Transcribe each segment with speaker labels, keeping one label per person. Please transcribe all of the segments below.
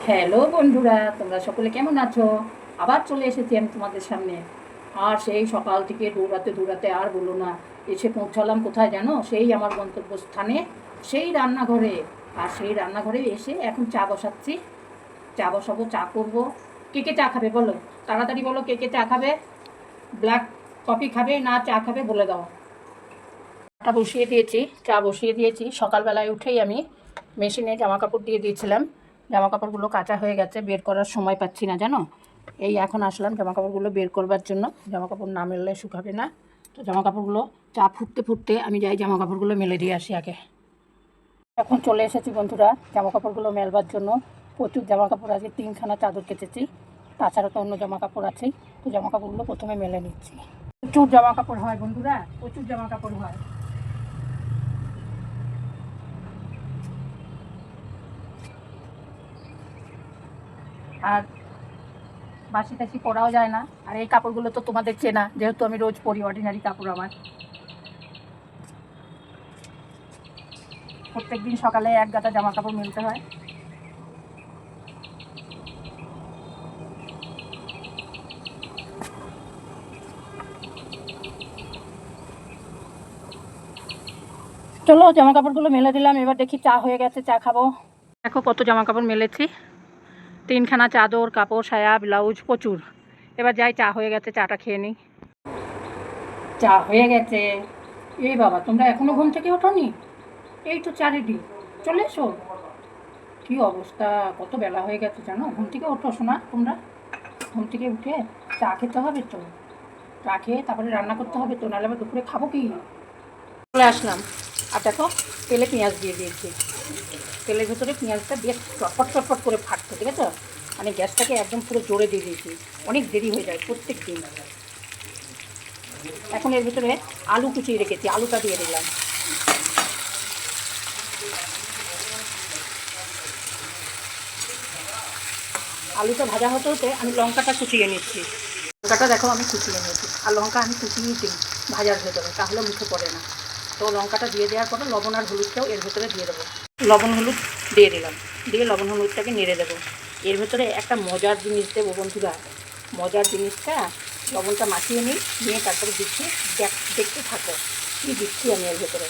Speaker 1: Hello বন্ধুরা, তোমরা সকলে কেমন আছো? আবার চলে এসেছি আমি তোমাদের সামনে। আর সেই সকাল থেকে দৌড়াতে দৌড়াতে আর বলো না, এসে পৌঁছালাম কোথায় জানো? সেই আমার গন্তব্যস্থানে, সেই রান্নাঘরে। আর সেই রান্নাঘরে এসে এখন চা বসাচ্ছি। চা বসাবো, চা করবো। কে কে চা খাবে বলো? তাড়াতাড়ি বলো, কে কে চা খাবে? ব্ল্যাক কফি খাবে না চা খাবে বলে দাও। চা বসিয়ে দিয়েছি, চা বসিয়ে দিয়েছি। সকালবেলায় উঠেই আমি মেশিনে জামা কাপড় দিয়ে দিয়েছিলাম। জামা কাপড়গুলো কাচা হয়ে গেছে, বের করার সময় পাচ্ছি না জানো। এই এখন আসলাম জামা কাপড়গুলো বের করবার জন্য। জামা কাপড় না মেললে শুকাবে না। তো জামা কাপড়গুলো চা ফুটতে ফুটতে আমি যাই জামা কাপড়গুলো মেলে দিয়ে আসি আগে। এখন চলে এসেছি বন্ধুরা জামা কাপড়গুলো মেলবার জন্য। প্রচুর জামা কাপড় আছে, 3খানা চাদর কেচেছি, তাছাড়া তো অন্য জামা কাপড় আছেই। তো জামা কাপড়গুলো প্রথমে মেলে নিচ্ছি। প্রচুর জামা কাপড় হয় বন্ধুরা, প্রচুর জামা কাপড় হয়। আর বাসি টাসি পরাও যায় না। আর এই কাপড়গুলো তো তোমাদের চেনা, যেহেতু আমি রোজ পরি, অর্ডিনারি কাপড় আমার। প্রত্যেক দিন সকালে এক গাদা জামা কাপড় মিলতে হয়। চলো জামা কাপড়গুলো মেলে দিলাম, এবার দেখি চা হয়ে গেছে, চা খাবো। দেখো কত জামা কাপড় মেলেছি, 3খানা চাদর, কাপড়, সায়া, ব্লাউজ, প্রচুর। এবার যাই, চা হয়ে গেছে, চাটা খেয়ে নিই। চা হয়ে গেছে। এই বাবা, তোমরা এখনো ঘুম থেকে ওঠোনি? এই তো চা রেডি, চলে এসো। কি অবস্থা, কত বেলা হয়ে গেছে জানো? ঘুম থেকে ওঠো শোনা তোমরা। ঘুম থেকে উঠে চা খেতে হবে তো, চা খেয়ে তারপরে রান্না করতে হবে তো, নাহলে আবার দুপুরে খাবো কি? চলে আসলাম। আর দেখো তেলে পেঁয়াজ দিয়ে দিয়েছি। তেলের ভেতরে পেঁয়াজটা বেশ চটপট চটপট করে ফাটছে, ঠিক আছে? মানে গ্যাসটাকে একদম পুরো জোরে দিয়ে দিয়েছি, অনেক দেরি হয়ে যায় প্রত্যেক দিন। এখন এর ভিতরে আলু কুচিয়ে রেখেছি, আলুটা দিয়ে দিলাম। আলুটা ভাজা হতে হতে আমি লঙ্কাটা কুচিয়ে নিচ্ছি। লঙ্কাটা দেখো আমি কুচিয়ে নিয়েছি, আর লঙ্কা আমি কুচিয়েই দিই ভাজার ভেতরে, তাহলে মুখে পড়ে না। তো লঙ্কাটা দিয়ে দেওয়ার পরে লবণ আর হলুদটাও এর ভেতরে দিয়ে দেবো। লবণ হলুদ দিয়ে দিলাম, দিয়ে লবণ হলুদটাকে নেড়ে দেবো। এর ভেতরে একটা মজার জিনিস দেবো বন্ধুরা, মজার জিনিসটা, লবণটা মাখিয়ে নিই, নিয়ে তারপরে দিচ্ছি। দেখতে থাকো কী দিচ্ছি আমি এর ভেতরে।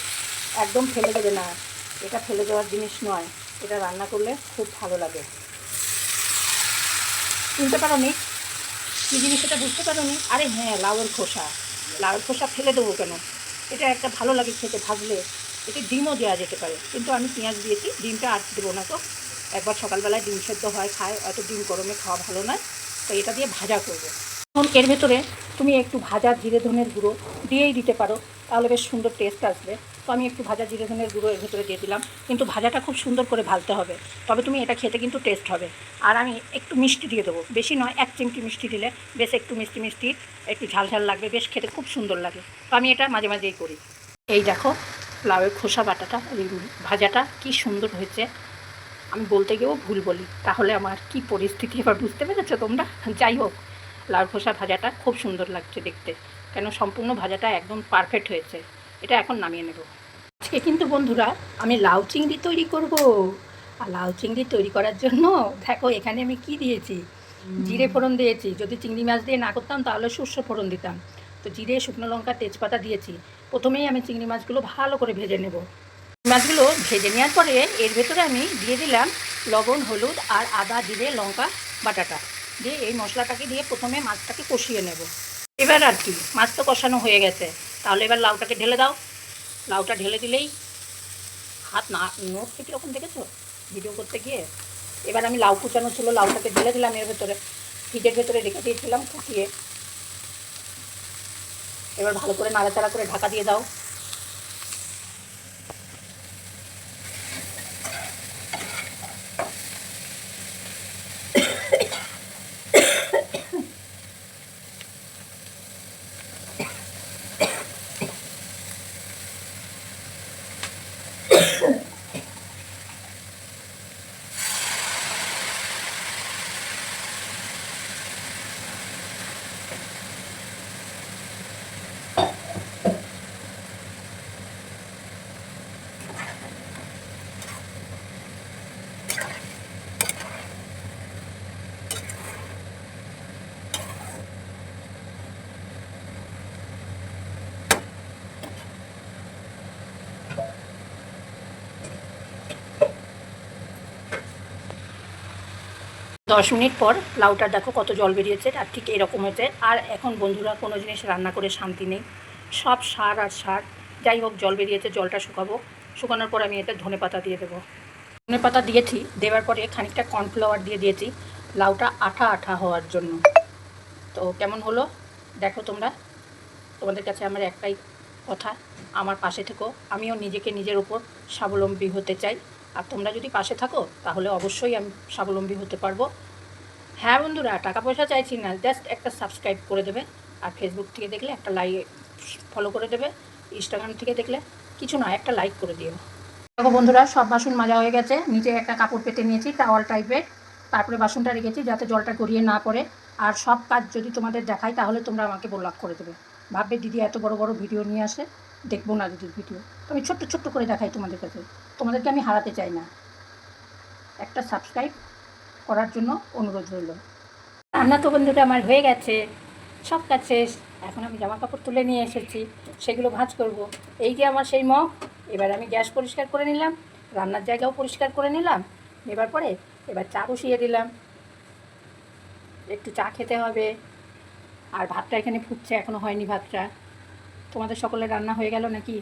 Speaker 1: একদম ফেলে দেবে না, এটা ফেলে দেওয়ার জিনিস নয়, এটা রান্না করলে খুব ভালো লাগে। শুনতে পারো নি কী জিনিস, এটা বুঝতে পারো নি? আরে হ্যাঁ, লাউয়ের খোসা। লাউয়ের খোসা ফেলে দেবো কেন? এটা একটা ভালো লাগে খেতে ভাজলে। এতে ডিমও দেওয়া যেতে পারে, কিন্তু আমি পেঁয়াজ দিয়েছি, ডিমটা আর দেবো না। তো একবার সকালবেলায় ডিম সেদ্ধ হয় খায়, অত ডিম গরমে খাওয়া ভালো নয়। তো এটা দিয়ে ভাজা করবো। এখন এর ভেতরে তুমি একটু ভাজা জিরে ধনের গুঁড়ো দিয়েই দিতে পারো, তাহলে বেশ সুন্দর টেস্ট আসবে। তো আমি একটু ভাজা জিরে ধনের গুঁড়ো এর ভেতরে দিয়ে দিলাম, কিন্তু ভাজাটা খুব সুন্দর করে ভাজতে হবে, তবে তুমি এটা খেতে কিন্তু টেস্ট হবে। আর আমি একটু মিষ্টি দিয়ে দেবো, বেশি নয়, 1 চিমটি মিষ্টি দিলে বেশ একটু মিষ্টি মিষ্টি, একটু ঝাল ঝাল লাগবে, বেশ খেতে খুব সুন্দর লাগে। তো আমি এটা মাঝে মাঝেই করি। এই দেখো লাউয়ের খোসা বাটাটা, ভাজাটা কি সুন্দর হয়েছে। আমি বলতে গিয়েও ভুল বলি, তাহলে আমার কি পরিস্থিতি এবার বুঝতে পেরেছো তোমরা? যাই হোক, লাউর খোসা ভাজাটা খুব সুন্দর লাগছে দেখতে, কেন সম্পূর্ণ ভাজাটা একদম পারফেক্ট হয়েছে। এটা এখন নামিয়ে নেব। আজকে কিন্তু বন্ধুরা আমি লাউ চিংড়ি তৈরি করব। আর লাউ চিংড়ি তৈরি করার জন্য দেখো এখানে আমি কি দিয়েছি, জিরে ফোড়ন দিয়েছি। যদি চিংড়ি মাছ দিয়ে না করতাম তাহলে সর্ষে ফোড়ন দিতাম। তো জিরে, শুকনো লঙ্কা, তেজপাতা দিয়েছি। প্রথমেই আমি চিংড়ি মাছগুলো ভালো করে ভেজে নেব। মাছগুলো ভেজে নেওয়ার পরে এর ভেতরে আমি দিয়ে দিলাম লবণ, হলুদ আর আদা, জিরে, লঙ্কা বাটাটা দিয়ে এই মশলাটাকে দিয়ে প্রথমে মাছটাকে কষিয়ে নেব। এবার আর কি, মাছ তো কষানো হয়ে গেছে, তাহলে এবার লাউটাকে ঢেলে দাও। লাউটা ঢেলে দিলেই হাত না নড়ছে কীরকম, দেখেছো ভিডিও করতে গিয়ে? এবার আমি লাউ কুচানো ছিল, লাউটাকে ঢেলে দিলাম এর ভেতরে, ফ্রিজের ভেতরে রেখে দিয়েছিলাম কুচিয়ে। এবার ভালো করে নাড়াচাড়া করে ঢাকা দিয়ে দাও। 10 মিনিট পর লাউটা দেখো কত জল বেরিয়েছে, আর ঠিক এরকম হয়েছে। আর এখন বন্ধুরা কোনো জিনিস রান্না করে শান্তি নেই, সব সার আর সার। যাই হোক, জল বেরিয়েছে, জলটা শুকাবো। শুকানোর পর আমি এতে ধনেপাতা দিয়ে দেবো। ধনেপাতা দিয়েছি, দেওয়ার পরে খানিকটা কর্নফ্লাওয়ার দিয়ে দিয়েছি লাউটা আঠা আঠা হওয়ার জন্য। তো কেমন হলো দেখো তোমরা। তোমাদের কাছে আমার একটাই কথা, আমার পাশে থেকো। আমিও নিজেকে নিজের উপর স্বাবলম্বী হতে চাই, আর তোমরা যদি পাশে থাকো তাহলে অবশ্যই আমি স্বাবলম্বী হতে পারবো। হ্যাঁ বন্ধুরা, টাকা পয়সা চাইছি না, জাস্ট একটা সাবস্ক্রাইব করে দেবে। আর ফেসবুক থেকে দেখলে একটা লাইক ফলো করে দেবে। ইনস্টাগ্রাম থেকে দেখলে কিছু না, একটা লাইক করে দিও। দেখো বন্ধুরা, সব বাসন মাজা হয়ে গেছে। নিচে একটা কাপড় পেতে নিয়েছি টাওয়াল টাইপের, তারপরে বাসনটা রেখেছি যাতে জলটা গড়িয়ে না পড়ে। আর সব কাজ যদি তোমাদের দেখাই তাহলে তোমরা আমাকে ব্লক করে দেবে, ভাববে দিদি এত বড় বড় ভিডিও নিয়ে আসে, দেখবো না দিদির ভিডিও। তো আমি ছোট্ট ছোট্ট করে দেখাই তোমাদের কাছে, তোমাদেরকে আমি হারাতে চাই না। একটা সাবস্ক্রাইব করার জন্য অনুরোধ রইল। রান্না তো বন্ধুরা আমার হয়ে গেছে, সব কাজ শেষ। এখন আমি জামা কাপড় তুলে নিয়ে এসেছি, সেগুলো ভাঁজ করব। এই যে আমার সেই মগ। এবার আমি গ্যাস পরিষ্কার করে নিলাম, রান্নার জায়গাও পরিষ্কার করে নিলাম। এবার পরে এবার চা বসিয়ে দিলাম, একটু চা খেতে হবে। আর ভাতটা এখানে ফুটছে, এখনও হয়নি ভাতটা। তোমাদের সকলের রান্না হয়ে গেল নাকি?